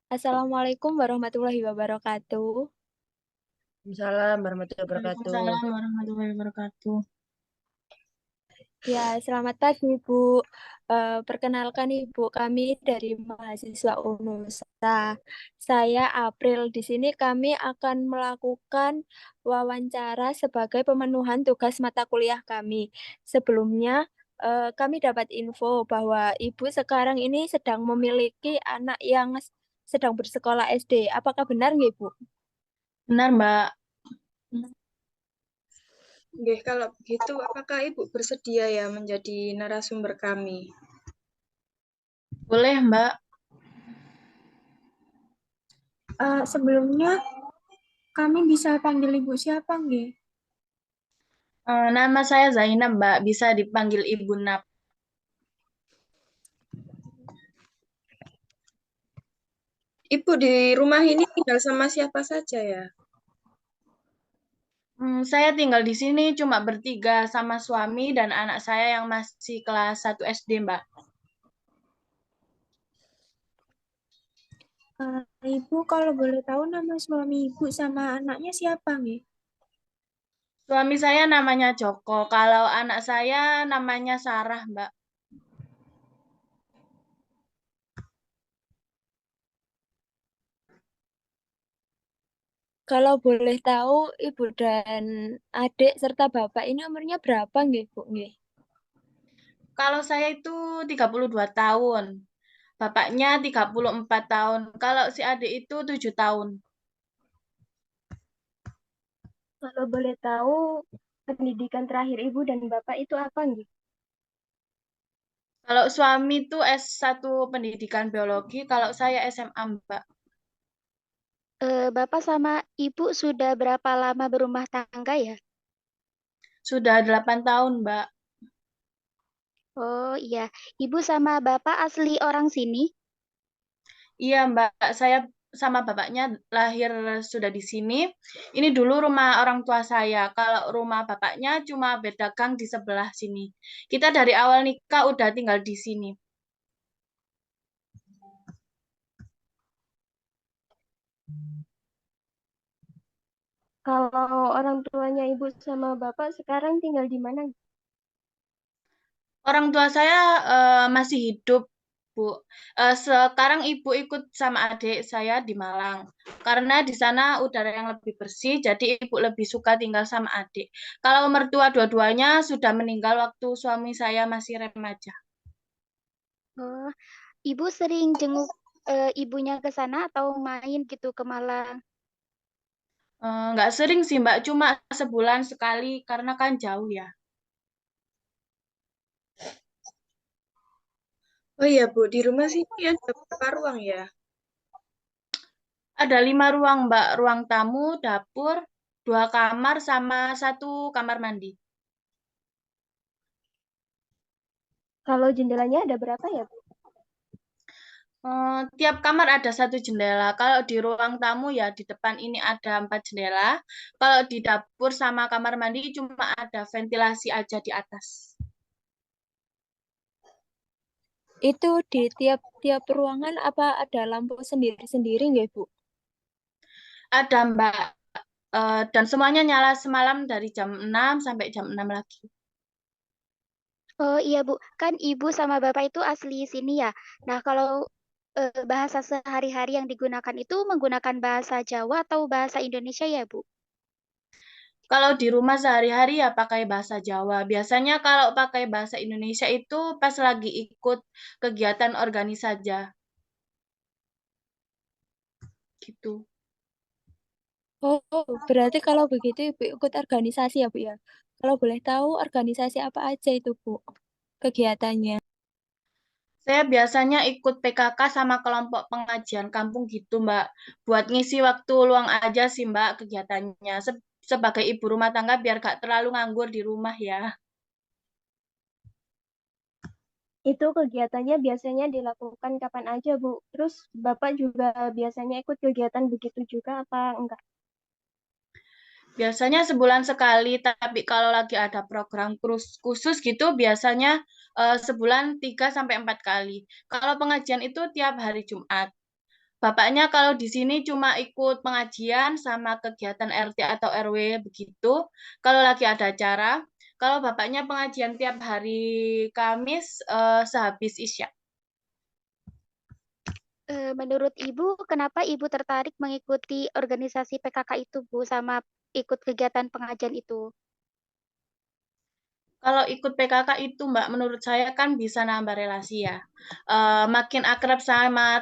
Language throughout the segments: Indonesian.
Assalamualaikum warahmatullahi wabarakatuh. Waalaikumsalam warahmatullahi wabarakatuh. Waalaikumsalam warahmatullahi wabarakatuh. Ya, selamat pagi, Bu. Perkenalkan Ibu, kami dari mahasiswa UNUSA. Saya April. Di sini kami akan melakukan wawancara sebagai pemenuhan tugas mata kuliah kami. Sebelumnya, kami dapat info bahwa Ibu sekarang ini sedang memiliki anak yang sedang bersekolah SD. Apakah benar nggih, Bu? Benar, Mbak. Nggih, kalau begitu apakah Ibu bersedia ya menjadi narasumber kami? Boleh, Mbak. Sebelumnya kami bisa panggil Ibu siapa nggih? Nama saya Zainab, Mbak. Bisa dipanggil Ibu Nap. Ibu di rumah ini tinggal sama siapa saja ya? Saya tinggal di sini cuma bertiga sama suami dan anak saya yang masih kelas 1 SD, Mbak. Ibu kalau boleh tahu nama suami Ibu sama anaknya siapa nggih? Suami saya namanya Joko. Kalau anak saya namanya Sarah, Mbak. Kalau boleh tahu, Ibu dan adik serta Bapak ini umurnya berapa nggih, Bu? Nggih. Kalau saya itu 32 tahun. Bapaknya 34 tahun. Kalau si adik itu 7 tahun. Kalau boleh tahu pendidikan terakhir Ibu dan Bapak itu apa nggih? Kalau suami itu S1 Pendidikan Biologi, kalau saya SMA, Mbak. Bapak sama Ibu sudah berapa lama berumah tangga ya? Sudah 8 tahun, Mbak. Oh iya, Ibu sama Bapak asli orang sini? Iya, Mbak. Saya sama bapaknya lahir sudah di sini. Ini dulu rumah orang tua saya. Kalau rumah bapaknya cuma beda gang di sebelah sini. Kita dari awal nikah udah tinggal di sini. Kalau orang tuanya Ibu sama Bapak sekarang tinggal di mana? Orang tua saya masih hidup, Bu. Sekarang ibu ikut sama adik saya di Malang. Karena di sana udara yang lebih bersih, jadi ibu lebih suka tinggal sama adik. Kalau mertua dua-duanya sudah meninggal waktu suami saya masih remaja. Oh, Ibu sering jenguk ibunya ke sana atau main gitu ke Malang? Nggak sering sih, Mbak. Cuma sebulan sekali karena kan jauh ya. Oh iya Bu, di rumah sini ada berapa ruang ya? Ada 5 ruang, Mbak. Ruang tamu, dapur, 2 kamar, sama 1 kamar mandi. Kalau jendelanya ada berapa ya, Bu? Tiap kamar ada 1 jendela. Kalau di ruang tamu ya di depan ini ada 4 jendela. Kalau di dapur sama kamar mandi cuma ada ventilasi aja di atas. Itu di tiap-tiap ruangan apa ada lampu sendiri-sendiri nggih, Bu? Ada, Mbak. Dan semuanya nyala semalam dari jam 6 sampai jam 6 lagi. Oh iya Bu, kan Ibu sama Bapak itu asli sini ya. Nah kalau bahasa sehari-hari yang digunakan itu menggunakan bahasa Jawa atau bahasa Indonesia ya Bu? Kalau di rumah sehari-hari ya pakai bahasa Jawa. Biasanya kalau pakai bahasa Indonesia itu pas lagi ikut kegiatan organis saja. Gitu. Oh, berarti kalau begitu Ibu ikut organisasi ya, Bu ya? Kalau boleh tahu organisasi apa aja itu, Bu? Kegiatannya. Saya biasanya ikut PKK sama kelompok pengajian kampung gitu, Mbak. Buat ngisi waktu luang aja sih, Mbak, kegiatannya. Sebagai ibu rumah tangga biar gak terlalu nganggur di rumah ya. Itu kegiatannya biasanya dilakukan kapan aja, Bu? Terus Bapak juga biasanya ikut kegiatan begitu juga apa enggak? Biasanya sebulan sekali, tapi kalau lagi ada program khusus gitu, biasanya sebulan 3 sampai 4 kali. Kalau pengajian itu tiap hari Jumat. Bapaknya kalau di sini cuma ikut pengajian sama kegiatan RT atau RW begitu. Kalau lagi ada acara, kalau bapaknya pengajian tiap hari Kamis sehabis Isya. Menurut Ibu, kenapa Ibu tertarik mengikuti organisasi PKK itu, Bu, sama ikut kegiatan pengajian itu? Kalau ikut PKK itu, Mbak, menurut saya kan bisa nambah relasi ya. Makin akrab sama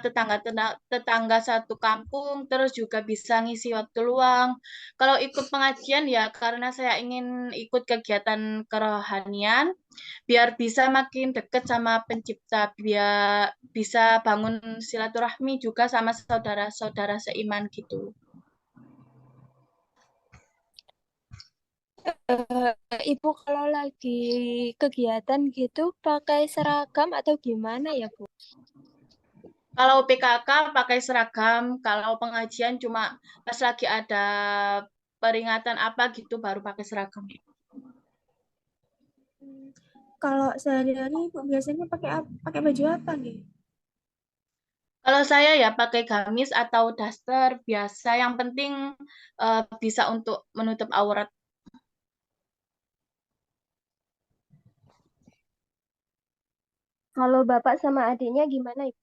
tetangga satu kampung, terus juga bisa ngisi waktu luang. Kalau ikut pengajian ya karena saya ingin ikut kegiatan kerohanian, biar bisa makin dekat sama pencipta, biar bisa bangun silaturahmi juga sama saudara-saudara seiman gitu. Ibu kalau lagi kegiatan gitu pakai seragam atau gimana ya, Bu? Kalau PKK pakai seragam, kalau pengajian cuma pas lagi ada peringatan apa gitu baru pakai seragam. Kalau sehari-hari Ibu biasanya pakai baju apa nih? Kalau saya ya pakai gamis atau daster biasa, yang penting bisa untuk menutup aurat. Kalau Bapak sama adiknya gimana, Ibu?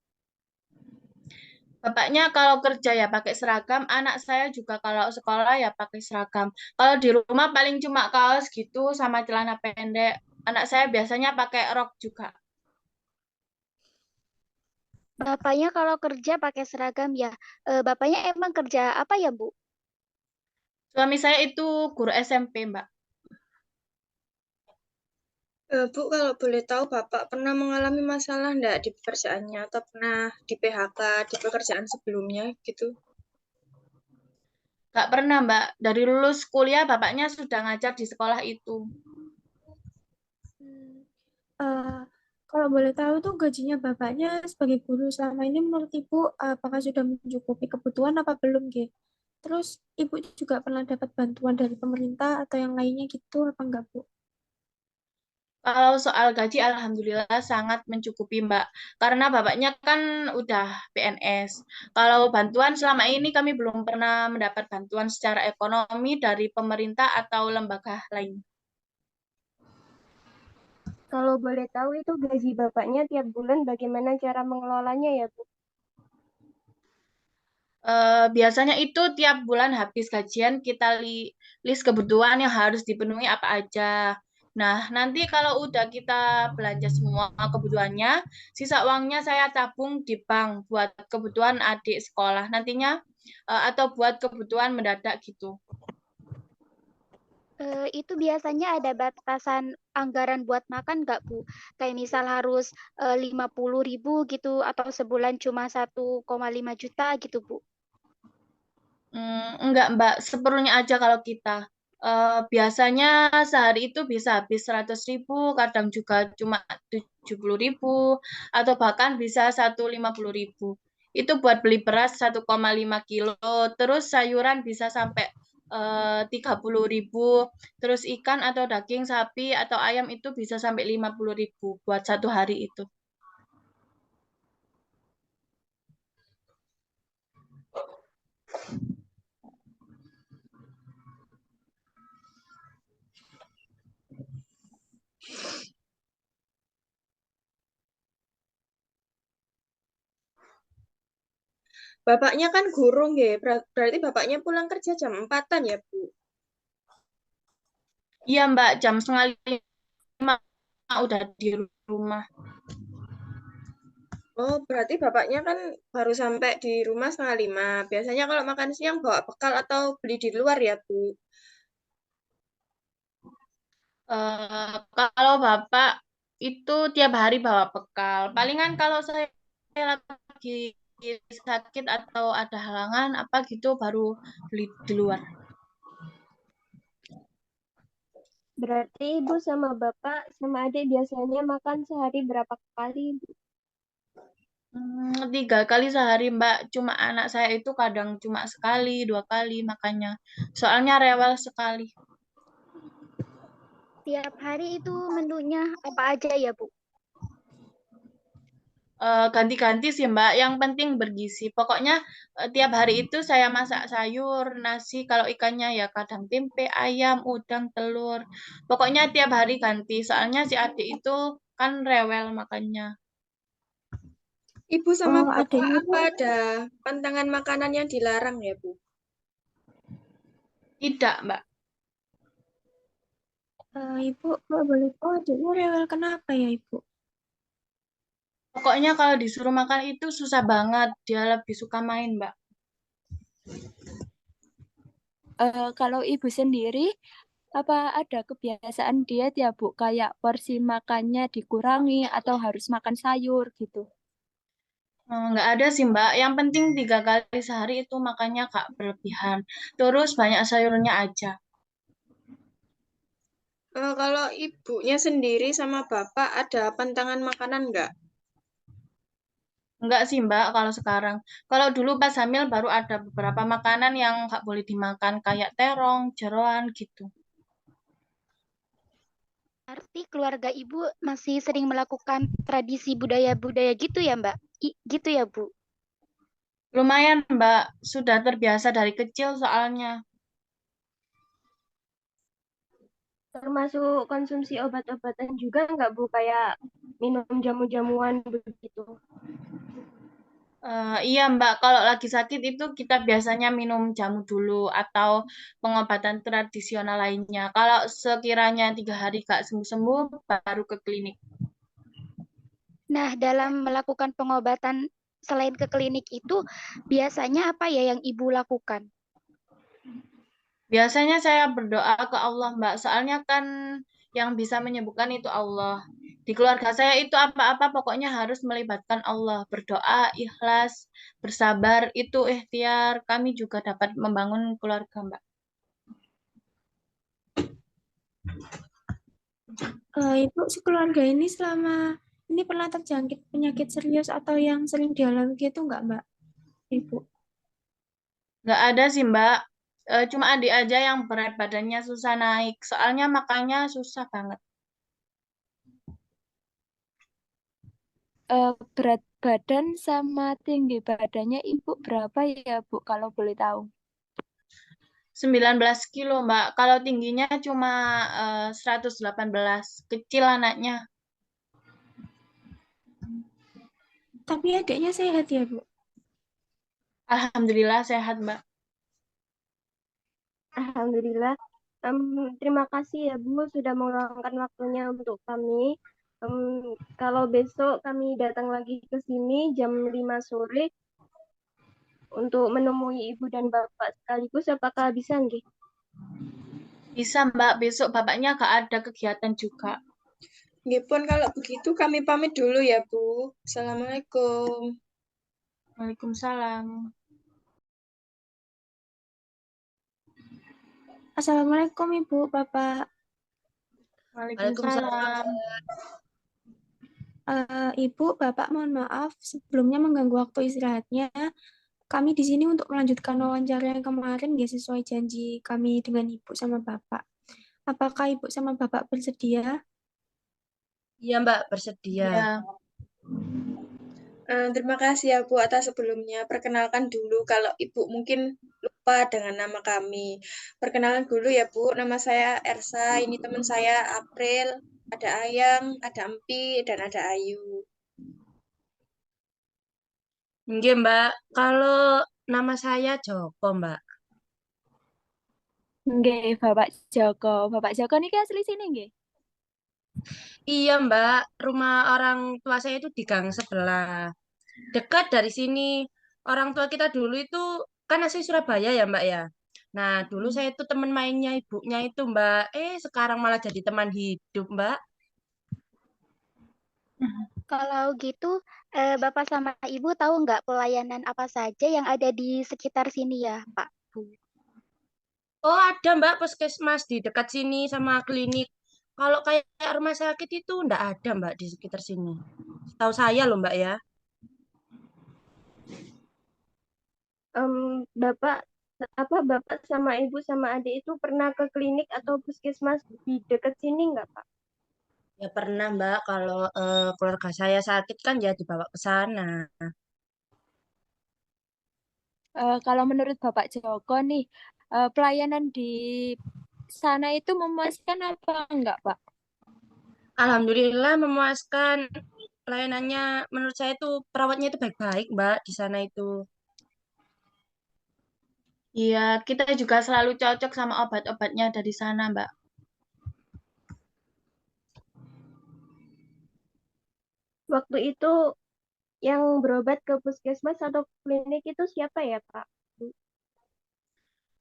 Bapaknya kalau kerja ya pakai seragam, anak saya juga kalau sekolah ya pakai seragam. Kalau di rumah paling cuma kaos gitu sama celana pendek. Anak saya biasanya pakai rok juga. Bapaknya kalau kerja pakai seragam ya. Bapaknya emang kerja apa ya, Bu? Suami saya itu guru SMP, Mbak. Bu, kalau boleh tahu Bapak pernah mengalami masalah enggak di pekerjaannya atau pernah di PHK di pekerjaan sebelumnya gitu? Nggak pernah, Mbak. Dari lulus kuliah, bapaknya sudah ngajar di sekolah itu. Eh, kalau boleh tahu tuh gajinya Bapaknya sebagai guru selama ini menurut Ibu apakah sudah mencukupi kebutuhan apa belum, Ge? Terus Ibu juga pernah dapat bantuan dari pemerintah atau yang lainnya gitu apa enggak, Bu? Kalau soal gaji, alhamdulillah sangat mencukupi, Mbak. Karena bapaknya kan udah PNS. Kalau bantuan selama ini kami belum pernah mendapat bantuan secara ekonomi dari pemerintah atau lembaga lain. Kalau boleh tahu itu gaji Bapaknya tiap bulan bagaimana cara mengelolanya ya, Bu? Biasanya itu tiap bulan habis gajian kita list kebutuhan yang harus dipenuhi apa aja. Nah, nanti kalau udah kita belanja semua kebutuhannya, sisa uangnya saya tabung di bank buat kebutuhan adik sekolah nantinya atau buat kebutuhan mendadak gitu. Itu biasanya ada batasan anggaran buat makan nggak, Bu? Kayak misal harus 50.000 gitu, atau sebulan cuma 1,5 juta gitu, Bu. Enggak, Mbak. Seperlunya aja kalau kita. Biasanya sehari itu bisa habis 100.000, kadang juga cuma 70.000, atau bahkan bisa 150.000. Itu buat beli beras 1,5 kilo, terus sayuran bisa sampai 30.000, terus ikan atau daging sapi atau ayam itu bisa sampai 50.000 buat satu hari itu. Bapaknya kan guru, nggih. Berarti Bapaknya pulang kerja jam 4-an ya, Bu? Iya, Mbak, jam setengah 5 udah di rumah. Oh, berarti Bapaknya kan baru sampai di rumah 4:30. Biasanya kalau makan siang bawa bekal atau beli di luar ya, Bu? Kalau Bapak itu tiap hari bawa bekal. Palingan kalau saya lagi sakit atau ada halangan apa gitu baru beli di luar. Berarti Ibu sama Bapak sama adik biasanya makan sehari berapa kali, Bu? 3 kali sehari, Mbak. Cuma anak saya itu kadang cuma sekali, 2 kali makannya. Soalnya rewel sekali. Tiap hari itu menunya apa aja ya, Bu? Ganti-ganti sih Mbak, yang penting bergizi. Pokoknya tiap hari itu saya masak sayur, nasi, kalau ikannya ya kadang tempe, ayam, udang, telur. Pokoknya tiap hari ganti, soalnya si adik itu kan rewel makannya. Ibu sama Oh, Bapak adiknya apa tuh ada pantangan makanan yang dilarang ya, Bu? Tidak Mbak. Ibu, kalau boleh tahu adiknya rewel kenapa ya, Ibu? Pokoknya kalau disuruh makan itu susah banget, dia lebih suka main Mbak. Kalau ibu sendiri, apa ada kebiasaan diet ya Bu? Kayak porsi makannya dikurangi atau harus makan sayur gitu? Nggak ada sih Mbak, yang penting 3 kali sehari itu makannya Kak berlebihan. Terus banyak sayurnya aja. Kalau ibunya sendiri sama bapak ada pantangan makanan nggak? Enggak sih Mbak kalau sekarang. Kalau dulu pas hamil baru ada beberapa makanan yang nggak boleh dimakan kayak terong, jeroan gitu. Berarti keluarga ibu masih sering melakukan tradisi budaya-budaya gitu ya, Mbak? Gitu ya, Bu? Lumayan Mbak, sudah terbiasa dari kecil soalnya. Termasuk konsumsi obat-obatan juga nggak Bu? Kayak minum jamu-jamuan begitu. Iya Mbak, kalau lagi sakit itu kita biasanya minum jamu dulu atau pengobatan tradisional lainnya. Kalau sekiranya 3 hari gak sembuh-sembuh, baru ke klinik. Nah, dalam melakukan pengobatan selain ke klinik itu, biasanya apa ya yang ibu lakukan? Biasanya saya berdoa ke Allah, Mbak. Soalnya kan yang bisa menyembuhkan itu Allah. Di keluarga saya itu apa-apa pokoknya harus melibatkan Allah. Berdoa, ikhlas, bersabar, itu ikhtiar. Kami juga dapat membangun keluarga, Mbak. Ibu sekeluarga ini selama ini pernah terjangkit penyakit serius atau yang sering dialami gitu nggak, Mbak? Ibu. Nggak ada sih, Mbak. Cuma adik aja yang berat badannya susah naik. Soalnya makannya susah banget. Berat badan sama tinggi badannya ibu berapa ya Bu kalau boleh tahu? 19 kilo, Mbak. Kalau tingginya cuma 118. Kecil anaknya. Tapi adiknya sehat ya, Bu? Alhamdulillah sehat, Mbak. Alhamdulillah. Terima kasih ya Bu sudah meluangkan waktunya untuk kami. Kalau besok kami datang lagi ke sini jam 5 sore untuk menemui Ibu dan Bapak sekaligus, apakah bisa nggih? Bisa, Mbak. Besok bapaknya gak ada kegiatan juga. Nggih pun kalau begitu kami pamit dulu ya, Bu. Assalamualaikum. Waalaikumsalam. Assalamualaikum Ibu, Bapak. Waalaikumsalam. Ibu, Bapak mohon maaf sebelumnya mengganggu waktu istirahatnya. Kami di sini untuk melanjutkan wawancara yang kemarin ya sesuai janji kami dengan Ibu sama Bapak. Apakah Ibu sama Bapak bersedia? Iya Mbak, bersedia. Ya. Terima kasih ya Bu atas sebelumnya. Perkenalkan dulu kalau Ibu mungkin lupa dengan nama kami. Perkenalan dulu ya Bu, nama saya Ersa, ini teman saya April, ada Ayang, ada Empi, dan ada Ayu. Nggih Mbak, kalau nama saya Joko Mbak. Nggih, Bapak Joko. Bapak Joko niki asli sini nggih? Iya Mbak, rumah orang tua saya itu di gang sebelah. Dekat dari sini. Orang tua kita dulu itu kan asli Surabaya ya Mbak ya. Nah, dulu saya itu teman mainnya ibunya itu Mbak. Sekarang malah jadi teman hidup Mbak. Kalau gitu, Bapak sama Ibu tahu nggak pelayanan apa saja yang ada di sekitar sini ya, Pak? Bu? Oh ada Mbak puskesmas di dekat sini sama klinik. Kalau kayak rumah sakit itu ndak ada Mbak di sekitar sini. Tahu saya loh Mbak ya. Bapak Bapak sama Ibu sama adik itu pernah ke klinik atau puskesmas di dekat sini nggak Pak? Ya pernah Mbak, kalau keluarga saya sakit kan ya dibawa ke sana. Kalau menurut Bapak Joko nih, pelayanan di sana itu memuaskan apa enggak, Pak? Alhamdulillah memuaskan, pelayanannya menurut saya itu perawatnya itu baik-baik Mbak di sana itu. Iya, kita juga selalu cocok sama obat-obatnya dari sana, Mbak. Waktu itu yang berobat ke puskesmas atau klinik itu siapa ya, Pak?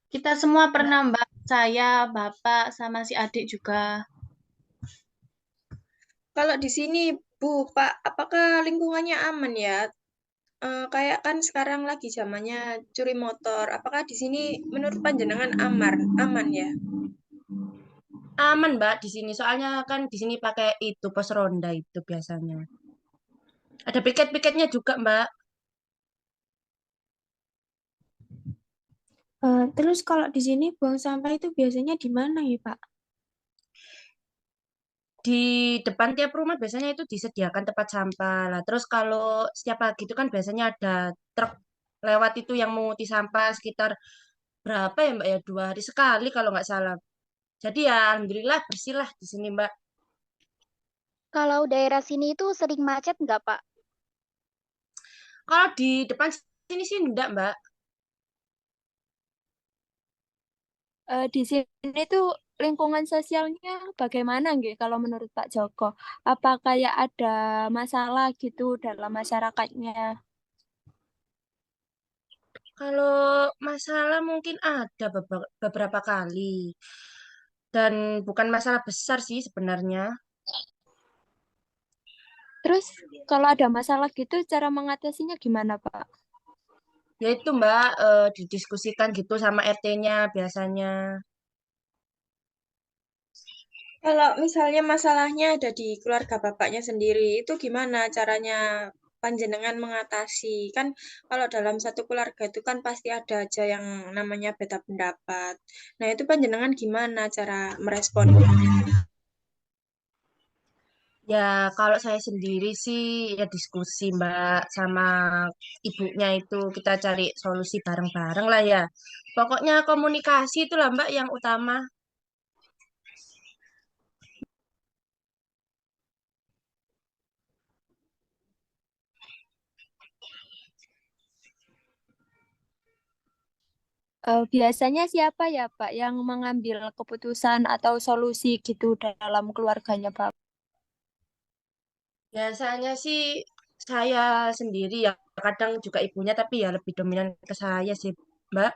Kita semua pernah, Mbak. Saya, Bapak, sama si adik juga. Kalau di sini, Bu, Pak, apakah lingkungannya aman ya? Kayak kan sekarang lagi zamannya curi motor. Apakah di sini menurut panjenengan aman ya? Aman Mbak di sini, soalnya kan di sini pakai itu pos ronda itu biasanya. Ada piket-piketnya juga Mbak. Terus kalau di sini buang sampah itu biasanya di mana ya, Pak? Di depan tiap rumah biasanya itu disediakan tempat sampah lah. Terus kalau setiap pagi itu kan biasanya ada truk lewat itu yang menguti sampah sekitar berapa ya Mbak ya, 2 hari sekali kalau nggak salah. Jadi ya alhamdulillah bersih lah di sini Mbak. Kalau daerah sini itu sering macet nggak, Pak? Kalau di depan sini sih enggak Mbak. Di sini tuh lingkungan sosialnya bagaimana nggih kalau menurut Pak Joko? Apa kayak ada masalah gitu dalam masyarakatnya? Kalau masalah mungkin ada beberapa kali. Dan bukan masalah besar sih sebenarnya. Terus kalau ada masalah gitu cara mengatasinya gimana, Pak? Ya itu Mbak, didiskusikan gitu sama RT-nya biasanya. Kalau misalnya masalahnya ada di keluarga bapaknya sendiri, itu gimana caranya panjenengan mengatasi? Kan kalau dalam satu keluarga itu kan pasti ada aja yang namanya beda pendapat. Nah, itu panjenengan gimana cara meresponnya? Ya kalau saya sendiri sih ya diskusi Mbak sama ibunya itu kita cari solusi bareng-bareng lah ya. Pokoknya komunikasi itulah Mbak yang utama. Biasanya siapa ya, Pak, yang mengambil keputusan atau solusi gitu dalam keluarganya, Pak? Biasanya sih saya sendiri ya, kadang juga ibunya tapi ya lebih dominan ke saya sih Mbak.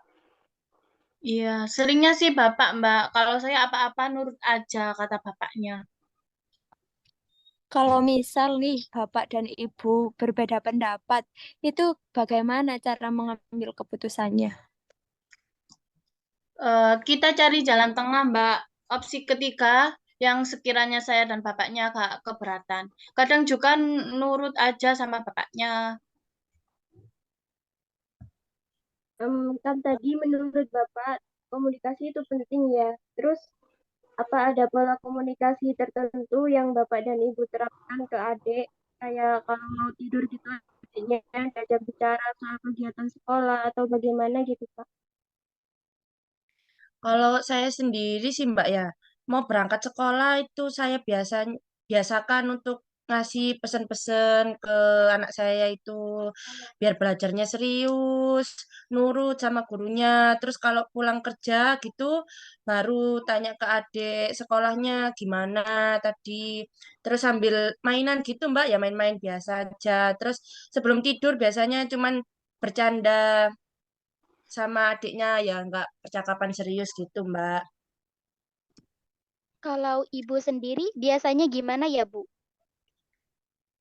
Iya, seringnya sih Bapak, Mbak. Kalau saya apa-apa nurut aja kata bapaknya. Kalau misal nih Bapak dan Ibu berbeda pendapat, itu bagaimana cara mengambil keputusannya? Kita cari jalan tengah, Mbak. Opsi ketiga yang sekiranya saya dan bapaknya gak keberatan. Kadang juga nurut aja sama bapaknya. Kan tadi menurut Bapak komunikasi itu penting ya. Terus apa ada pola komunikasi tertentu yang Bapak dan Ibu terapkan ke adik? Kayak kalau mau tidur gitu adiknya diajak bicara soal kegiatan sekolah atau bagaimana gitu, Pak. Kalau saya sendiri sih Mbak ya, mau berangkat sekolah itu saya biasakan untuk ngasih pesan-pesan ke anak saya itu biar belajarnya serius, nurut sama gurunya. Terus kalau pulang kerja gitu baru tanya ke adik sekolahnya gimana tadi. Terus sambil mainan gitu Mbak, ya main-main biasa aja. Terus sebelum tidur biasanya cuman bercanda sama adiknya ya nggak percakapan serius gitu Mbak. Kalau Ibu sendiri biasanya gimana ya, Bu?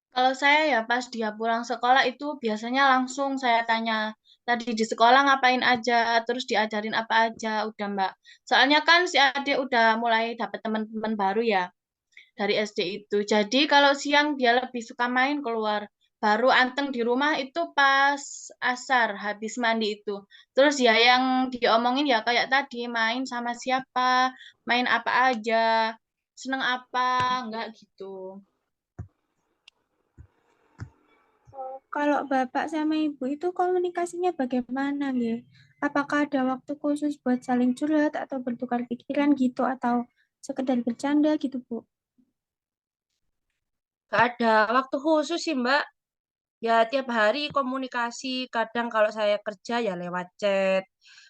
Kalau saya ya pas dia pulang sekolah itu biasanya langsung saya tanya, tadi di sekolah ngapain aja, terus diajarin apa aja, udah Mbak. Soalnya kan si adik udah mulai dapat teman-teman baru ya dari SD itu. Jadi kalau siang dia lebih suka main keluar. Baru anteng di rumah itu pas asar habis mandi itu. Terus ya yang diomongin ya kayak tadi main sama siapa, main apa aja. seneng apa, enggak gitu. Kalau bapak sama ibu itu komunikasinya bagaimana, nggih? Apakah ada waktu khusus buat saling curhat atau bertukar pikiran gitu atau sekedar bercanda gitu, Bu? Gak ada waktu khusus sih, Mbak. Ya tiap hari komunikasi. Kadang kalau saya kerja ya lewat chat.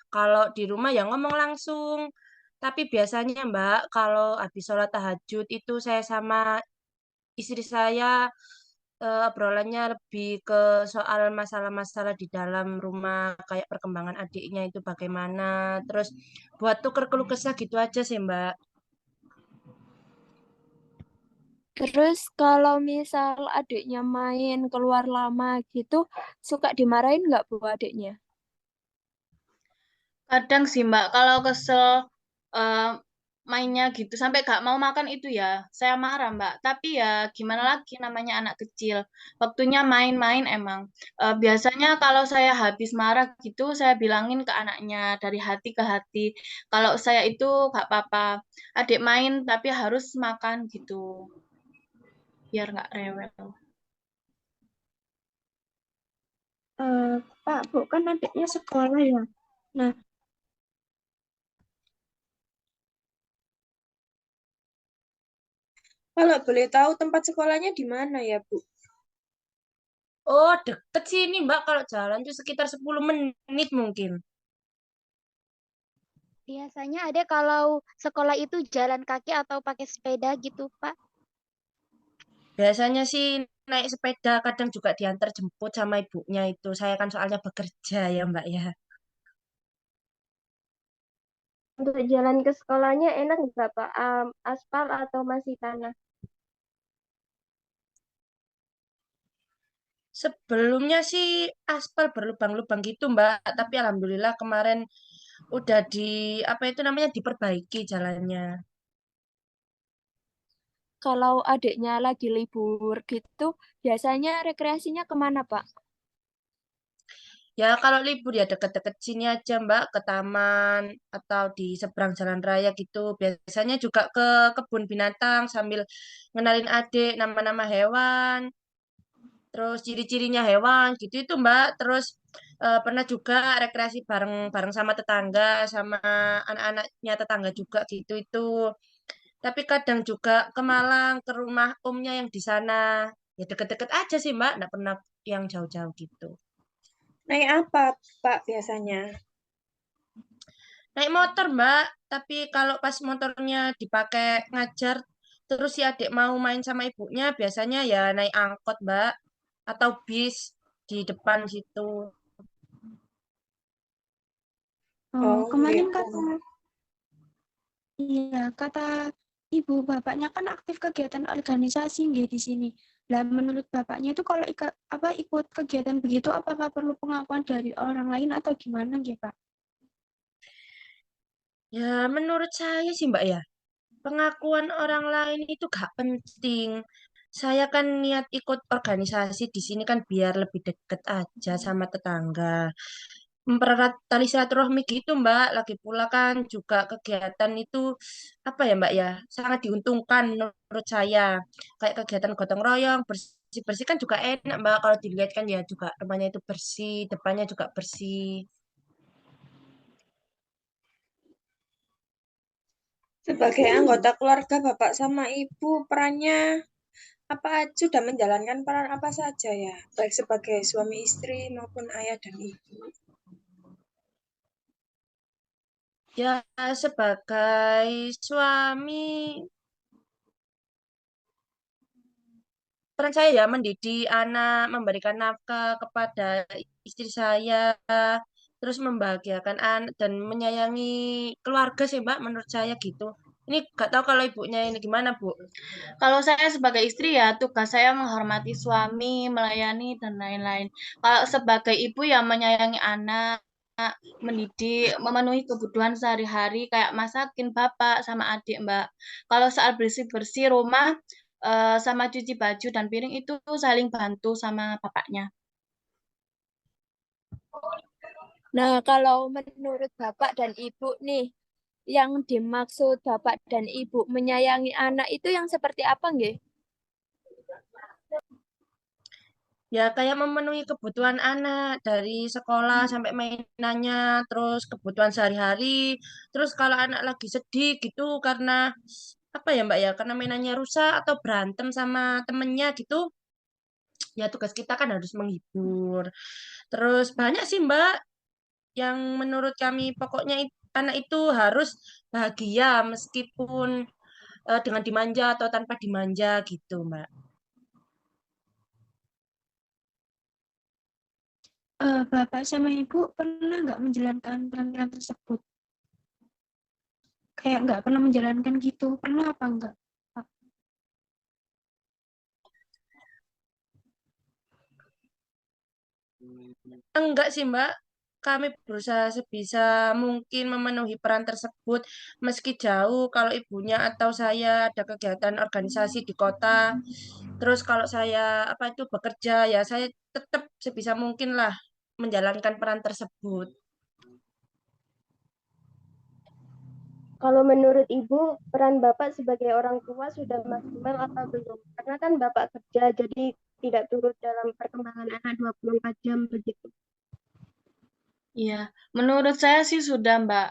Kalau di rumah ya ngomong langsung. Tapi biasanya, Mbak, kalau habis sholat tahajud itu saya sama istri saya obrolannya lebih ke soal masalah-masalah di dalam rumah, kayak perkembangan adiknya itu bagaimana. Terus buat tuker keluh kesah gitu aja sih, Mbak. Terus kalau misal adiknya main keluar lama gitu, suka dimarahin nggak Bu adiknya? Kadang sih Mbak, kalau kesel eh, mainnya gitu sampai gak mau makan itu ya, saya marah Mbak. Tapi ya gimana lagi namanya anak kecil, waktunya main-main emang. Biasanya kalau saya habis marah gitu, saya bilangin ke anaknya dari hati ke hati, kalau saya itu gak apa-apa, adik main tapi harus makan gitu, biar nggak rewel. Pak, Bu, kan adiknya sekolah ya. Nah, Kalau boleh tahu tempat sekolahnya di mana ya, Bu? Oh, deket sih ini, Mbak. Kalau jalan tuh sekitar 10 menit mungkin. Biasanya ada kalau sekolah itu jalan kaki atau pakai sepeda gitu, Pak. Biasanya sih naik sepeda, kadang juga diantar jemput sama ibunya itu. Saya kan soalnya bekerja ya, Mbak ya. Untuk jalan ke sekolahnya enak nggak, Pak? Aspal atau masih tanah? Sebelumnya sih aspal berlubang-lubang gitu, Mbak. Tapi alhamdulillah kemarin udah apa itu namanya diperbaiki jalannya. Kalau adiknya lagi libur gitu, biasanya rekreasinya kemana Pak? Ya kalau libur ya deket-deket sini aja, Mbak, ke taman atau di seberang jalan raya gitu. Biasanya juga ke kebun binatang sambil ngenalin adik nama-nama hewan, terus ciri-cirinya hewan gitu itu, Mbak. Terus pernah juga rekreasi bareng-bareng sama tetangga, sama anak-anaknya tetangga juga gitu itu. Tapi kadang juga ke Malang, ke rumah omnya yang di sana. Ya deket-deket aja sih, Mbak. Nggak pernah yang jauh-jauh gitu. Naik apa, Pak, biasanya? Naik motor, Mbak. Tapi kalau pas motornya dipakai ngajar, terus si adik mau main sama ibunya, biasanya ya naik angkot, Mbak. Atau bis di depan situ. Oh, kemarin gitu. kata, iya, kata ibu bapaknya kan aktif kegiatan organisasi nggih di sini. Lah menurut bapaknya itu kalau ikut kegiatan begitu apakah perlu pengakuan dari orang lain atau gimana nggih, Pak? Ya, menurut saya sih, Mbak ya, pengakuan orang lain itu gak penting. Saya kan niat ikut organisasi di sini kan biar lebih deket aja sama tetangga. Mempererat tali silaturahmi gitu, Mbak. Lagi pula kan juga kegiatan itu apa ya, Mbak ya, sangat diuntungkan menurut saya. Kayak kegiatan gotong royong, bersih-bersih kan juga enak, Mbak. Kalau dilihat kan ya juga rumahnya itu bersih, depannya juga bersih. Sebagai anggota keluarga Bapak sama Ibu, perannya apa sudah menjalankan peran apa saja ya, baik sebagai suami istri maupun ayah dan ibu. Ya, sebagai suami, peran saya ya mendidik anak, memberikan nafkah kepada istri saya, terus membahagiakan anak dan menyayangi keluarga sih Mbak, menurut saya gitu. Ini gak tahu kalau ibunya ini gimana Bu? Kalau saya sebagai istri ya tugas saya menghormati suami, melayani dan lain-lain. Kalau sebagai ibu ya menyayangi anak, mendidik, memenuhi kebutuhan sehari-hari kayak masakin bapak sama adik, Mbak. Kalau soal bersih-bersih rumah sama cuci baju dan piring itu saling bantu sama bapaknya. Nah, kalau menurut Bapak dan Ibu nih, yang dimaksud Bapak dan Ibu menyayangi anak itu yang seperti apa, nggih? Ya kayak memenuhi kebutuhan anak dari sekolah sampai mainannya, terus kebutuhan sehari-hari. Terus kalau anak lagi sedih gitu karena apa ya Mbak ya, karena mainannya rusak atau berantem sama temennya gitu, ya tugas kita kan harus menghibur. Terus banyak sih Mbak yang menurut kami pokoknya anak itu harus bahagia meskipun dengan dimanja atau tanpa dimanja gitu Mbak. Bapak sama Ibu pernah nggak menjalankan peran-peran tersebut? Kayak nggak pernah menjalankan gitu, pernah apa enggak? Pak? Enggak sih, Mbak. Kami berusaha sebisa mungkin memenuhi peran tersebut, meski jauh kalau ibunya atau saya ada kegiatan organisasi di kota. Terus kalau saya apa itu bekerja, ya saya tetap sebisa mungkin lah menjalankan peran tersebut. Kalau menurut Ibu, peran Bapak sebagai orang tua sudah maksimal atau belum? Karena kan Bapak kerja, jadi tidak turut dalam perkembangan anak 24 jam begitu. Iya, menurut saya sih sudah, Mbak.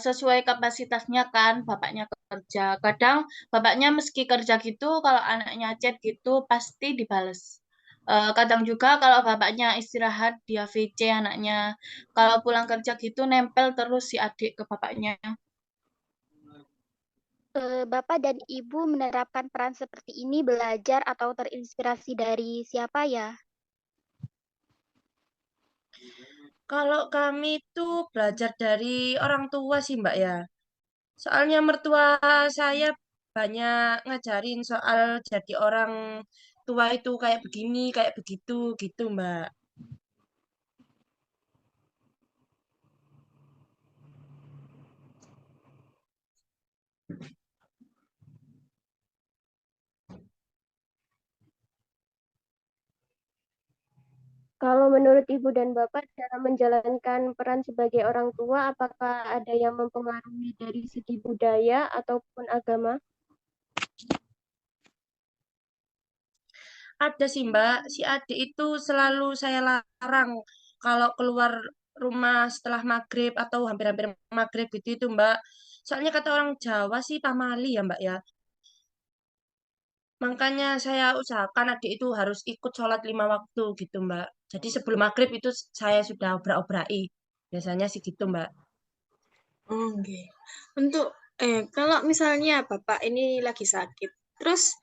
Sesuai kapasitasnya kan, bapaknya kerja. Kadang bapaknya meski kerja gitu, kalau anaknya chat gitu, pasti dibales. Kadang juga kalau bapaknya istirahat, dia VC anaknya. Kalau pulang kerja gitu, nempel terus si adik ke bapaknya. Bapak dan Ibu menerapkan peran seperti ini belajar atau terinspirasi dari siapa ya? Kalau kami itu belajar dari orang tua sih, Mbak ya. Soalnya mertua saya banyak ngajarin soal jadi orang tua itu kayak begini, kayak begitu, gitu, Mbak. Kalau menurut Ibu dan Bapak dalam menjalankan peran sebagai orang tua, apakah ada yang mempengaruhi dari segi budaya ataupun agama? Ada sih Mbak, si adik itu selalu saya larang kalau keluar rumah setelah maghrib atau hampir-hampir maghrib gitu itu Mbak. Soalnya kata orang Jawa sih pamali ya Mbak ya. Makanya saya usahakan adik itu harus ikut sholat 5 waktu gitu Mbak. Jadi sebelum maghrib itu saya sudah obrak-obraki. Biasanya sih gitu Mbak. Oke. Untuk kalau misalnya Bapak ini lagi sakit, terus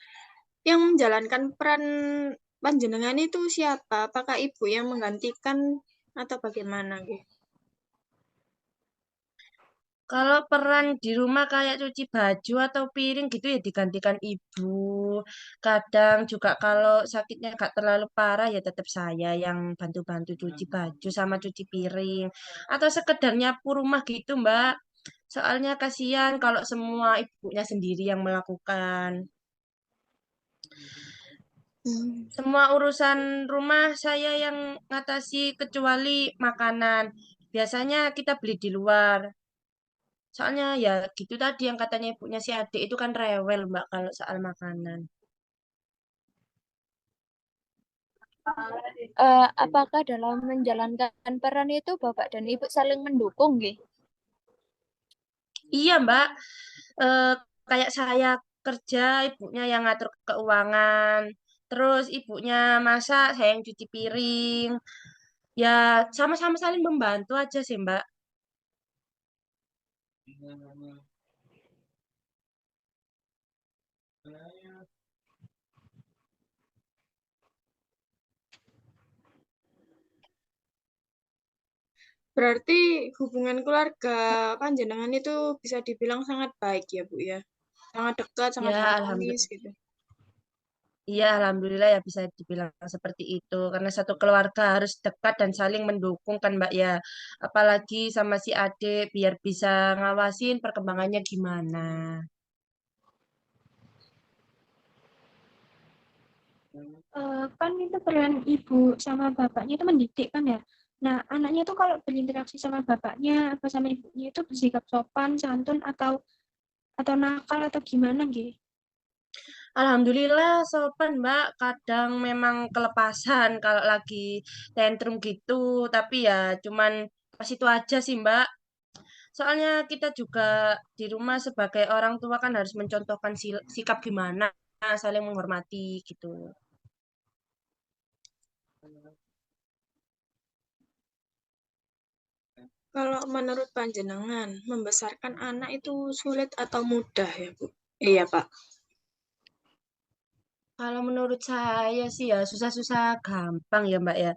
yang menjalankan peran panjenengan itu siapa? Apakah Ibu yang menggantikan atau bagaimana, Nggih? Kalau peran di rumah kayak cuci baju atau piring gitu ya digantikan ibu. Kadang juga kalau sakitnya gak terlalu parah ya tetap saya yang bantu-bantu cuci baju sama cuci piring. Atau sekedar nyapu rumah gitu, Mbak. Soalnya kasihan kalau semua ibunya sendiri yang melakukan. Hmm. Semua urusan rumah saya yang ngatasi kecuali makanan. Biasanya kita beli di luar. Soalnya ya gitu tadi yang katanya ibunya si adik itu kan rewel Mbak kalau soal makanan. Apakah dalam menjalankan peran itu Bapak dan Ibu saling mendukung, nggih? Iya Mbak, Eh, kayak saya kerja ibunya yang ngatur keuangan. Terus ibunya masak, saya yang cuci piring. Ya sama-sama saling membantu aja sih Mbak. Berarti hubungan keluarga panjenengan itu bisa dibilang sangat baik ya, Bu ya. Sangat dekat, sangat Ya harmonis alhamdulillah. gitu. Iya, alhamdulillah ya bisa dibilang seperti itu. Karena satu keluarga harus dekat dan saling mendukung kan Mbak ya. Apalagi sama si adik biar bisa ngawasin perkembangannya gimana. Kan itu peran ibu sama bapaknya itu mendidik kan ya. Nah, anaknya tuh kalau berinteraksi sama bapaknya apa sama ibunya itu bersikap sopan, santun atau nakal atau gimana gitu. Alhamdulillah sopan Mbak, kadang memang kelepasan kalau lagi tantrum gitu, tapi ya cuman pas itu aja sih Mbak. Soalnya kita juga di rumah sebagai orang tua kan harus mencontohkan sikap gimana, saling menghormati gitu. Kalau menurut panjenengan, membesarkan anak itu sulit atau mudah ya, Bu? Iya, Pak. Kalau menurut saya sih ya susah-susah gampang ya Mbak ya.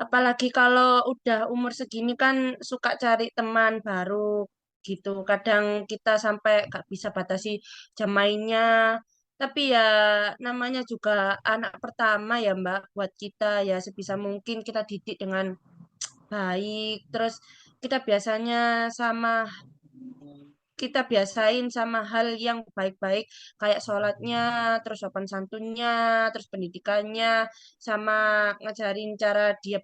Apalagi kalau udah umur segini kan suka cari teman baru gitu. Kadang kita sampai gak bisa batasi jam mainnya. Tapi ya namanya juga anak pertama ya Mbak buat kita ya sebisa mungkin kita didik dengan baik. Terus kita biasanya sama kita biasain sama hal yang baik-baik kayak sholatnya, terus sopan santunnya, terus pendidikannya, sama ngajarin cara dia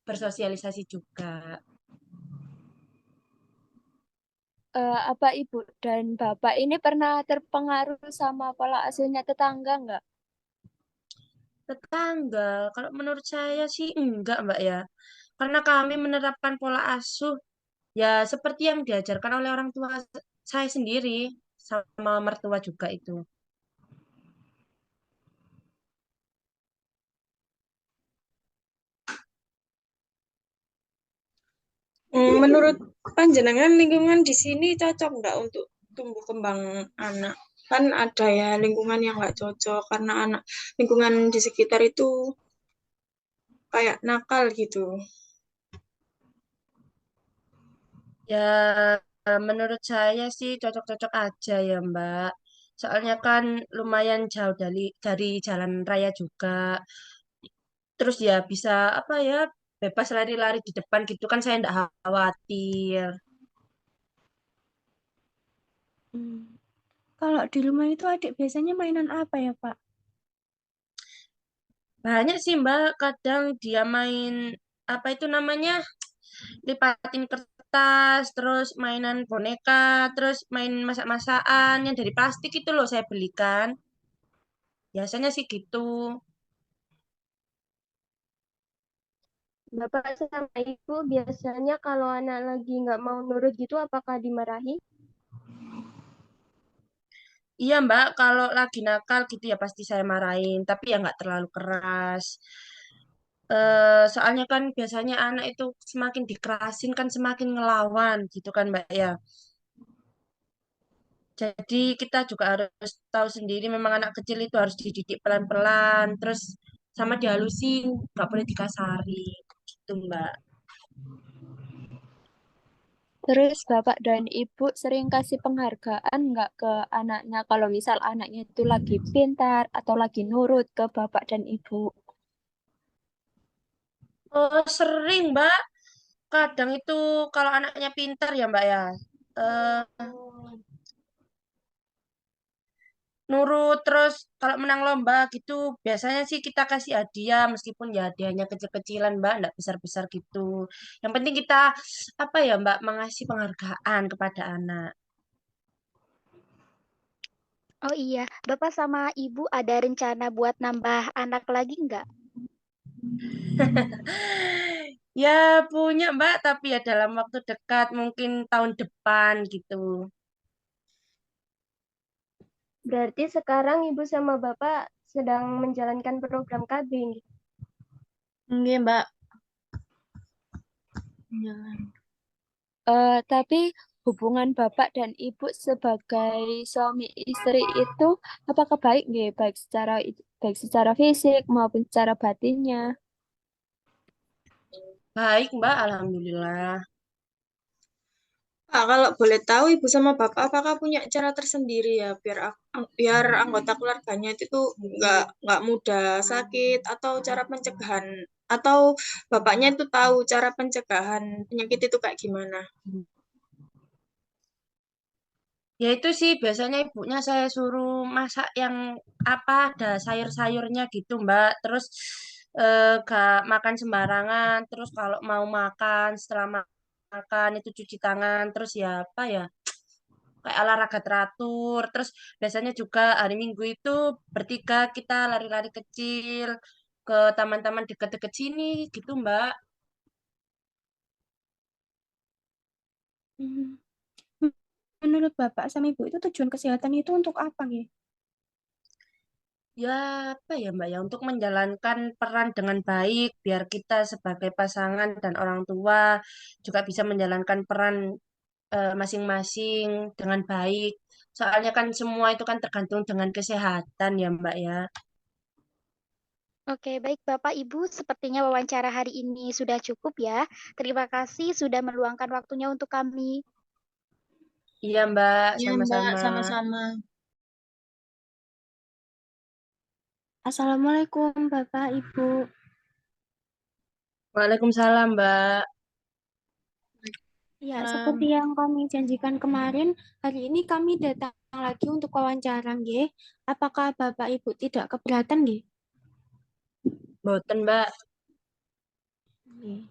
bersosialisasi juga. Apa Ibu dan Bapak ini pernah terpengaruh sama pola asuhnya tetangga nggak? Tetangga, kalau menurut saya sih enggak, Mbak ya. Karena kami menerapkan pola asuh ya seperti yang diajarkan oleh orang tua saya sendiri sama mertua juga itu. Menurut panjenengan lingkungan di sini cocok nggak untuk tumbuh kembang anak? Kan ada ya lingkungan yang nggak cocok karena anak lingkungan di sekitar itu kayak nakal gitu. Ya, menurut saya sih cocok-cocok aja ya, Mbak. Soalnya kan lumayan jauh dari jalan raya juga. Terus ya bisa apa ya, bebas lari-lari di depan gitu kan saya enggak khawatir. Hmm. Kalau di rumah itu adik biasanya mainan apa ya, Pak? Banyak sih, Mbak. Kadang dia main apa itu namanya? Lipatin kertas, terus mainan boneka, terus main masak-masakan yang dari plastik itu loh saya belikan. Biasanya sih gitu. Bapak sama Ibu biasanya kalau anak lagi nggak mau nurut gitu, apakah dimarahi? Iya Mbak, kalau lagi nakal gitu ya pasti saya marahin, tapi ya nggak terlalu keras. Soalnya kan biasanya anak itu semakin dikerasin kan semakin ngelawan gitu kan Mbak ya. Jadi kita juga harus tahu sendiri memang anak kecil itu harus dididik pelan-pelan, terus sama dihalusin, nggak boleh dikasari gitu Mbak. Terus Bapak dan Ibu sering kasih penghargaan nggak ke anaknya kalau misal anaknya itu lagi pintar atau lagi nurut ke Bapak dan Ibu? Oh, sering Mbak, kadang itu kalau anaknya pintar ya Mbak ya. eh, Nurut terus kalau menang lomba gitu biasanya sih kita kasih hadiah meskipun ya hadiahnya kecil-kecilan Mbak enggak besar-besar gitu yang penting kita apa ya Mbak mengasih penghargaan kepada anak. Oh iya, Bapak sama Ibu ada rencana buat nambah anak lagi nggak? Ya punya Mbak tapi ya dalam waktu dekat mungkin tahun depan gitu. Berarti sekarang Ibu sama Bapak sedang menjalankan program KB. Nggih, Mbak. Ya. Tapi hubungan Bapak dan Ibu sebagai suami istri itu apakah baik nggih? Baik secara fisik maupun secara batinnya. Baik Mbak Alhamdulillah. Pak, kalau boleh tahu Ibu sama Bapak apakah punya cara tersendiri ya biar anggota keluarganya itu tuh nggak mudah sakit atau cara pencegahan atau Bapaknya itu tahu cara pencegahan penyakit itu kayak gimana? Ya itu sih biasanya ibunya saya suruh masak yang apa ada sayur-sayurnya gitu Mbak. Terus gak makan sembarangan, terus kalau mau makan setelah makan itu cuci tangan, terus ya apa ya, kayak olahraga teratur, terus biasanya juga hari Minggu itu bertiga kita lari-lari kecil ke taman-taman dekat-dekat sini gitu Mbak. Hmm. Menurut Bapak sama Ibu itu tujuan kesehatan itu untuk apa nih? Ya apa ya Mbak ya, untuk menjalankan peran dengan baik biar kita sebagai pasangan dan orang tua juga bisa menjalankan peran masing-masing dengan baik. Soalnya kan semua itu kan tergantung dengan kesehatan ya Mbak ya. Oke, baik Bapak Ibu, sepertinya wawancara hari ini sudah cukup ya. Terima kasih sudah meluangkan waktunya untuk kami. Iya Mbak, Iya, Mbak, sama-sama. sama-sama. Assalamualaikum Bapak Ibu. Waalaikumsalam Mbak. Ya, seperti Salam. yang kami janjikan kemarin, hari ini kami datang lagi untuk wawancara, nggih. Apakah Bapak Ibu tidak keberatan, nggih? Boten Mbak. Nggih.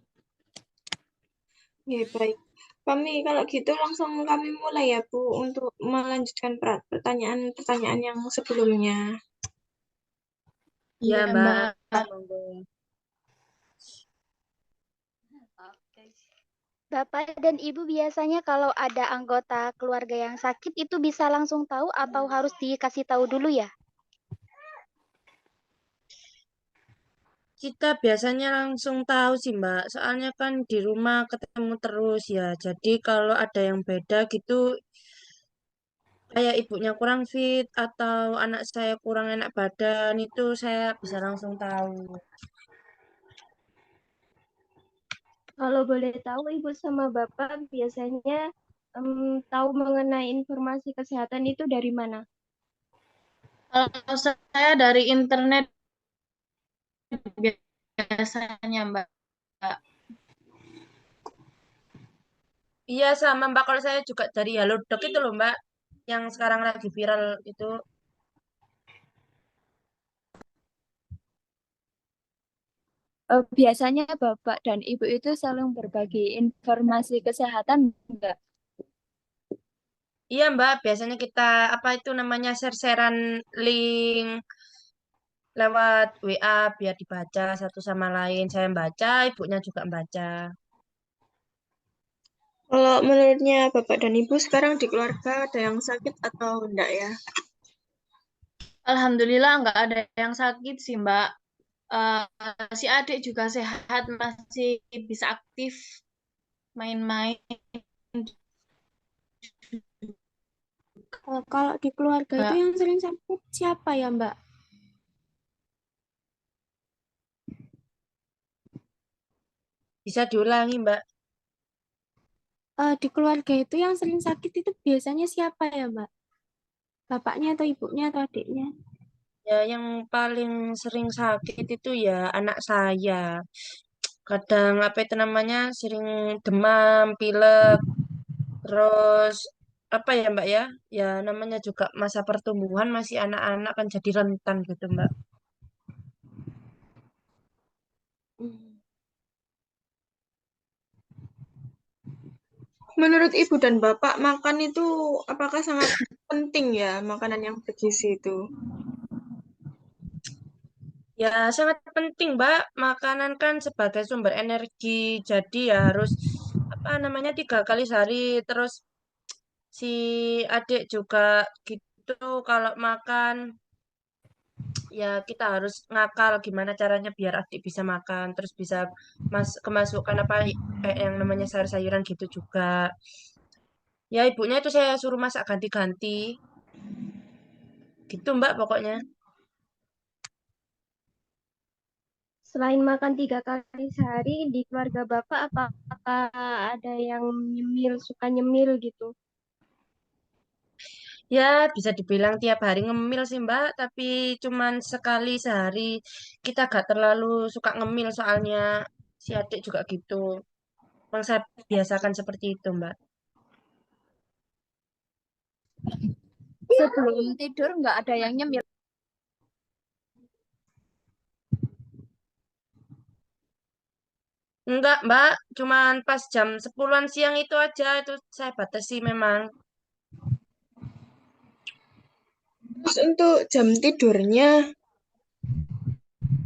Ya, baik. Kami kalau gitu langsung kami mulai ya, Bu, untuk melanjutkan pertanyaan-pertanyaan yang sebelumnya. Iya Iya, Mbak. Mbak. Monggo. Bapak dan Ibu biasanya kalau ada anggota keluarga yang sakit itu bisa langsung tahu atau harus dikasih tahu dulu ya? Kita biasanya langsung tahu sih Mbak, soalnya kan di rumah ketemu terus ya. Jadi kalau ada yang beda gitu, kayak ibunya kurang fit atau anak saya kurang enak badan, itu saya bisa langsung tahu. Kalau boleh tahu, Ibu sama Bapak biasanya tahu mengenai informasi kesehatan itu dari mana? Kalau saya dari internet biasanya, Mbak. Iya sama Mbak, kalau saya juga dari Halodoc itu loh Mbak, yang sekarang lagi viral itu. Biasanya Bapak dan Ibu itu saling berbagi informasi kesehatan enggak? Iya Mbak, biasanya kita apa itu namanya share-sharean link lewat WA biar dibaca satu sama lain. Saya baca, ibunya juga baca. Kalau menurutnya Bapak dan Ibu sekarang di keluarga ada yang sakit atau enggak ya? Alhamdulillah nggak ada yang sakit sih, Mbak. Eh, si adik juga sehat, masih bisa aktif main-main. Kalau di keluarga itu Mbak. yang sering sakit siapa ya, Mbak? Bisa diulangi Mbak. Di keluarga itu yang sering sakit itu biasanya siapa ya, Mbak? Bapaknya atau ibunya atau adiknya? Ya yang paling sering sakit itu ya anak saya. Kadang apa itu namanya sering demam, pilek, terus apa ya Mbak ya? Ya namanya juga masa pertumbuhan masih anak-anak kan jadi rentan gitu Mbak. Hmm. Menurut Ibu dan Bapak, makan itu apakah sangat penting ya, makanan yang bergizi itu? Ya sangat penting Mbak. Makanan kan sebagai sumber energi. Jadi ya harus apa namanya 3 kali sehari. Terus si adik juga gitu kalau makan ya kita harus ngakal gimana caranya biar adik bisa makan terus bisa kemasukan apa kayak yang namanya sayur-sayuran gitu juga. Ya ibunya itu saya suruh masak ganti-ganti gitu Mbak pokoknya. Selain makan 3 kali sehari di keluarga Bapak, apakah ada yang suka nyemil gitu? Ya bisa dibilang tiap hari ngemil sih Mbak, tapi cuman sekali sehari. Kita gak terlalu suka ngemil soalnya si adik juga gitu. Memang saya biasakan seperti itu Mbak. Sebelum tidur nggak ada yang nyemil. Enggak, Mbak. Cuman pas jam 10-an siang itu aja. Itu saya batasi memang. Terus untuk jam tidurnya,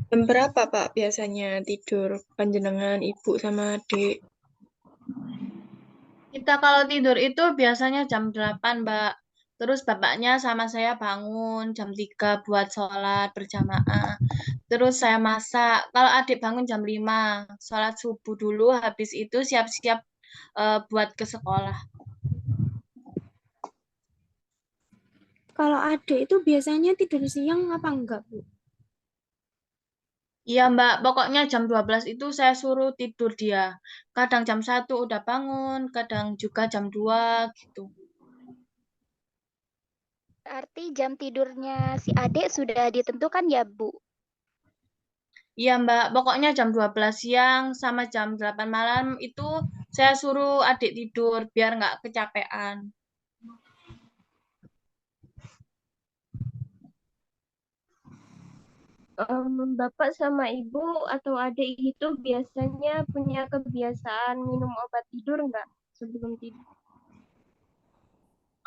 jam berapa Pak biasanya tidur panjenengan ibu sama adik? Kita kalau tidur itu biasanya jam 8, Mbak. Terus bapaknya sama saya bangun jam 3 buat sholat berjamaah. Terus saya masak. Kalau adik bangun jam 5, sholat subuh dulu. Habis itu siap-siap buat ke sekolah. Kalau adik itu biasanya tidur siang apa enggak, Bu? Iya, Mbak. Pokoknya jam 12 itu saya suruh tidur dia. Kadang jam 1 udah bangun, kadang juga jam 2 gitu. Berarti jam tidurnya si adik sudah ditentukan ya, Bu? Iya, Mbak. Pokoknya jam 12 siang sama jam 8 malam itu saya suruh adik tidur biar nggak kecapean. Bapak sama ibu atau adik itu biasanya punya kebiasaan minum obat tidur nggak sebelum tidur?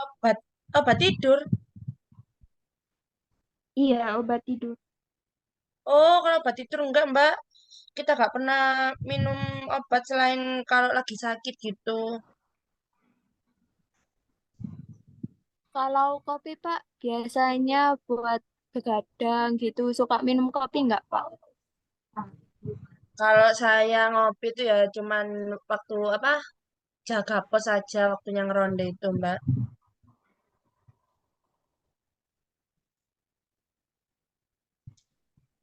Obat, obat tidur. Iya, obat tidur. Oh, kalau obat tidur enggak, Mbak. Kita nggak pernah minum obat selain kalau lagi sakit gitu. Kalau kopi, Pak, biasanya buat begadang gitu. Suka minum kopi nggak, Pak? Kalau saya ngopi itu ya cuman waktu apa jaga pos aja waktunya ngeronde itu, Mbak.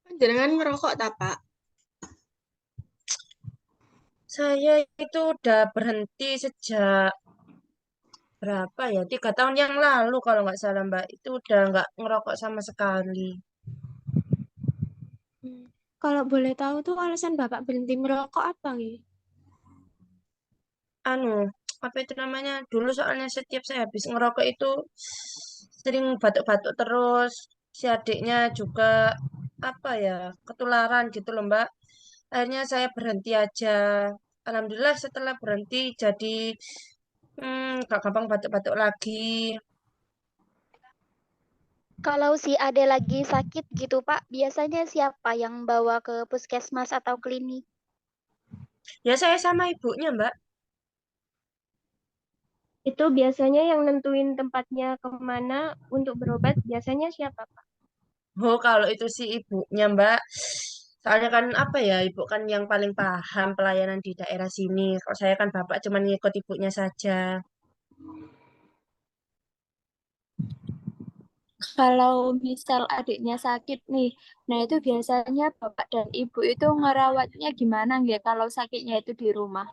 Panjenengan ngerokok tak Pak? Saya itu udah berhenti sejak berapa ya? 3 tahun yang lalu kalau nggak salah, Mbak. Itu udah nggak ngerokok sama sekali. Kalau boleh tahu tuh alasan Bapak berhenti merokok apa nih? Anu, apa itu namanya? Dulu soalnya setiap saya habis ngerokok itu sering batuk-batuk terus. Si adiknya juga apa ya, ketularan gitu loh, Mbak. Akhirnya saya berhenti aja. Alhamdulillah setelah berhenti jadi gak gampang batuk-batuk lagi. Kalau si ade lagi sakit gitu, Pak, biasanya siapa yang bawa ke puskesmas atau klinik? Ya saya sama ibunya, Mbak. Itu biasanya yang nentuin tempatnya kemana untuk berobat, biasanya siapa, Pak? Oh, kalau itu sih ibunya, Mbak. Soalnya kan apa ya, ibu kan yang paling paham pelayanan di daerah sini. Kalau saya kan bapak cuma ngikut ibunya saja. Kalau misal adiknya sakit nih, nah itu biasanya bapak dan ibu itu ngerawatnya gimana nggak kalau sakitnya itu di rumah?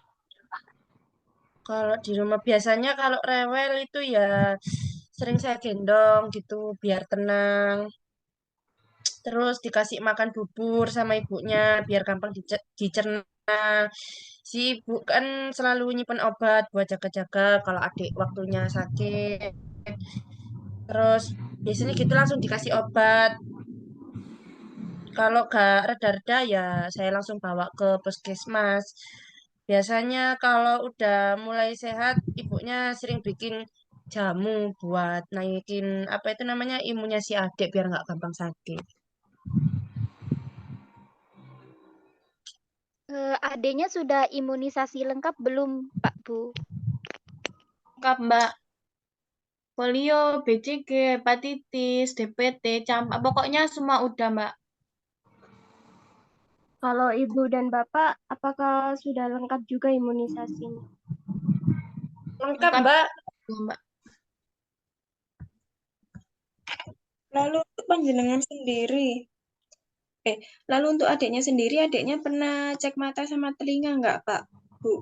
Kalau di rumah biasanya kalau rewel itu ya sering saya gendong gitu biar tenang. Terus dikasih makan bubur sama ibunya biar gampang dicerna. Si ibu kan selalu nyimpen obat buat jaga-jaga kalau adik waktunya sakit. Terus biasanya gitu langsung dikasih obat. Kalau gak reda-reda ya saya langsung bawa ke puskesmas. Biasanya kalau udah mulai sehat, ibunya sering bikin jamu buat naikin apa itu namanya imunnya si adik biar nggak gampang sakit. Adenya sudah imunisasi lengkap belum, Pak Bu? Lengkap, Mbak. Polio, BCG, hepatitis, DPT, campak. Pokoknya semua udah, Mbak. Kalau ibu dan bapak, apakah sudah lengkap juga imunisasinya? Lengkap, Lengkap, Mbak. Mbak. Lalu untuk panjenengan sendiri, lalu untuk adiknya sendiri, adiknya pernah cek mata sama telinga nggak Pak, Bu?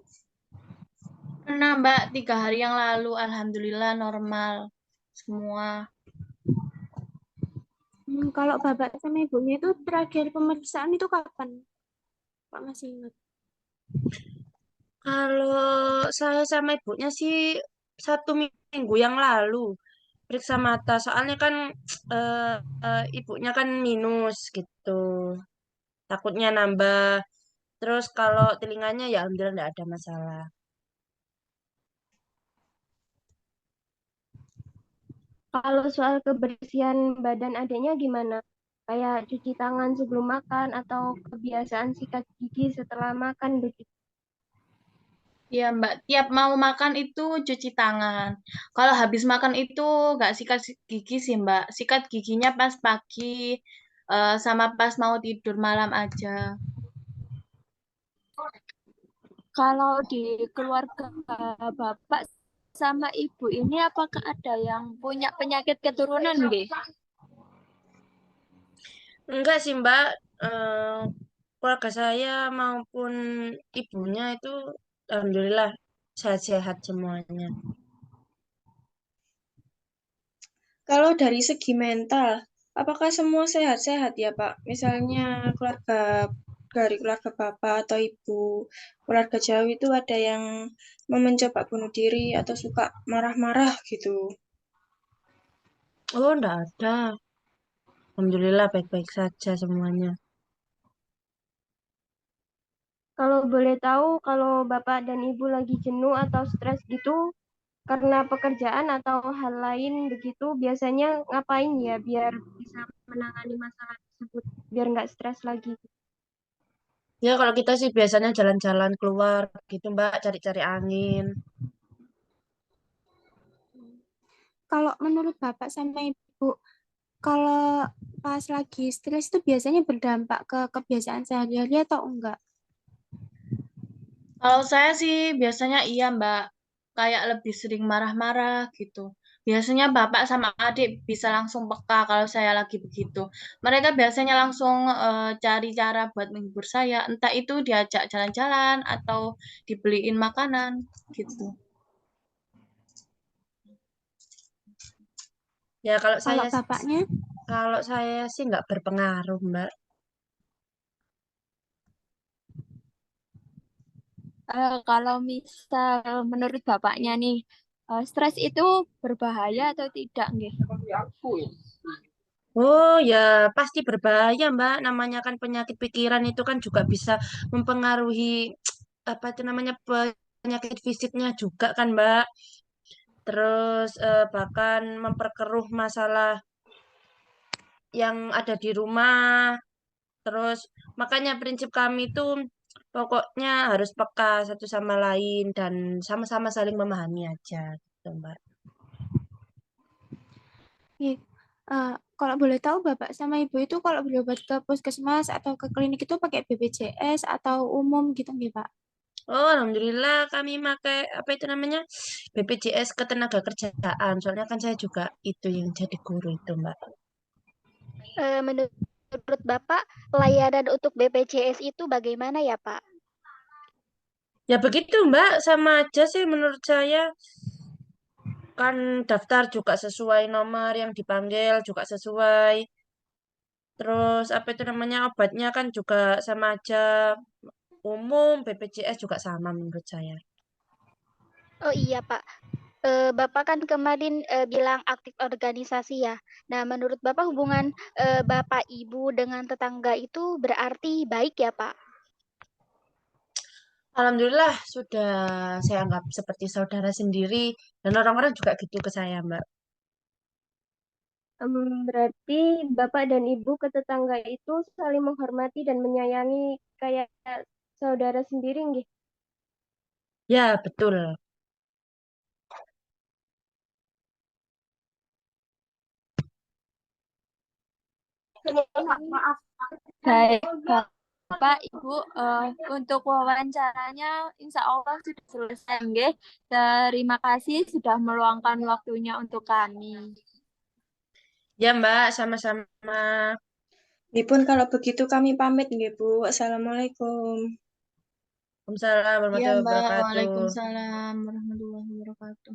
Pernah, Mbak, 3 hari yang lalu. Alhamdulillah normal semua. Kalau bapak sama ibunya itu terakhir pemeriksaan itu kapan? Pak masih ingat? Kalau saya sama ibunya sih 1 minggu yang lalu periksa mata. Soalnya kan ibunya kan minus gitu. Takutnya nambah. Terus kalau telinganya ya alhamdulillah nggak ada masalah. Kalau soal kebersihan badan adiknya gimana? Kayak cuci tangan sebelum makan atau kebiasaan sikat gigi setelah makan begitu. Iya, Mbak. Tiap mau makan itu cuci tangan. Kalau habis makan itu nggak sikat gigi sih, Mbak. Sikat giginya pas pagi, sama pas mau tidur malam aja. Kalau di keluarga Bapak sama Ibu ini apakah ada yang punya penyakit keturunan, nggih? Enggak sih Mbak, Eh, keluarga saya maupun ibunya itu alhamdulillah sehat-sehat semuanya. Kalau dari segi mental, apakah semua sehat-sehat ya, Pak? Misalnya dari keluarga Bapak atau Ibu, keluarga jauh itu ada yang mau mencoba bunuh diri atau suka marah-marah gitu. Oh, enggak ada. Alhamdulillah baik-baik saja semuanya. Kalau boleh tahu, kalau Bapak dan Ibu lagi jenuh atau stres gitu, karena pekerjaan atau hal lain begitu, biasanya ngapain ya biar bisa menangani masalah tersebut, biar nggak stres lagi. Ya kalau kita sih biasanya jalan-jalan keluar gitu Mbak, cari-cari angin. Kalau menurut Bapak sama Ibu, kalau pas lagi stres itu biasanya berdampak ke kebiasaan sehari-hari atau enggak? Kalau saya sih biasanya iya, Mbak. Kayak lebih sering marah-marah gitu. Biasanya bapak sama adik bisa langsung peka kalau saya lagi begitu. Mereka biasanya langsung cari cara buat menghibur saya. Entah itu diajak jalan-jalan atau dibeliin makanan gitu. Ya Kalau Bapaknya, kalau saya sih nggak berpengaruh Mbak. Kalau misal menurut Bapaknya nih, stres itu berbahaya atau tidak, nggih? Oh ya pasti berbahaya Mbak. Namanya kan penyakit pikiran itu kan juga bisa mempengaruhi apa itu namanya penyakit fisiknya juga kan Mbak. Terus bahkan memperkeruh masalah yang ada di rumah. Terus makanya prinsip kami itu pokoknya harus peka satu sama lain dan sama-sama saling memahami aja gitu Mbak. nih, kalau boleh tahu Bapak sama Ibu itu kalau berobat ke puskesmas atau ke klinik itu pakai BPJS atau umum gitu nggih Pak? Oh, alhamdulillah kami pakai apa itu namanya BPJS Ketenagakerjaan. Soalnya kan saya juga itu yang jadi guru itu, Mbak. Menurut Bapak, layanan untuk BPJS itu bagaimana ya, Pak? Ya begitu, Mbak. Sama aja sih menurut saya. Kan daftar juga sesuai nomor yang dipanggil juga sesuai. Terus apa itu namanya obatnya kan juga sama aja. Umum BPJS juga sama menurut saya. Oh iya, Pak. Bapak kan kemarin bilang aktif organisasi ya. Nah, menurut Bapak hubungan Bapak Ibu dengan tetangga itu berarti baik ya, Pak? Alhamdulillah sudah saya anggap seperti saudara sendiri dan orang-orang juga gitu ke saya, Mbak. Berarti Bapak dan Ibu ke tetangga itu saling menghormati dan menyayangi kayak saudara sendiri nggih. Ya, betul. Baik, Bapak, Ibu, untuk wawancaranya insya Allah sudah selesai, nggih. Terima kasih sudah meluangkan waktunya untuk kami. Ya, Mbak, sama-sama. Meskipun kalau begitu kami pamit nggih, Bu. Assalamualaikum. Waalaikumsalam Iya, warahmatullahi Mbak. wabarakatuh. Waalaikumsalam warahmatullahi wabarakatuh.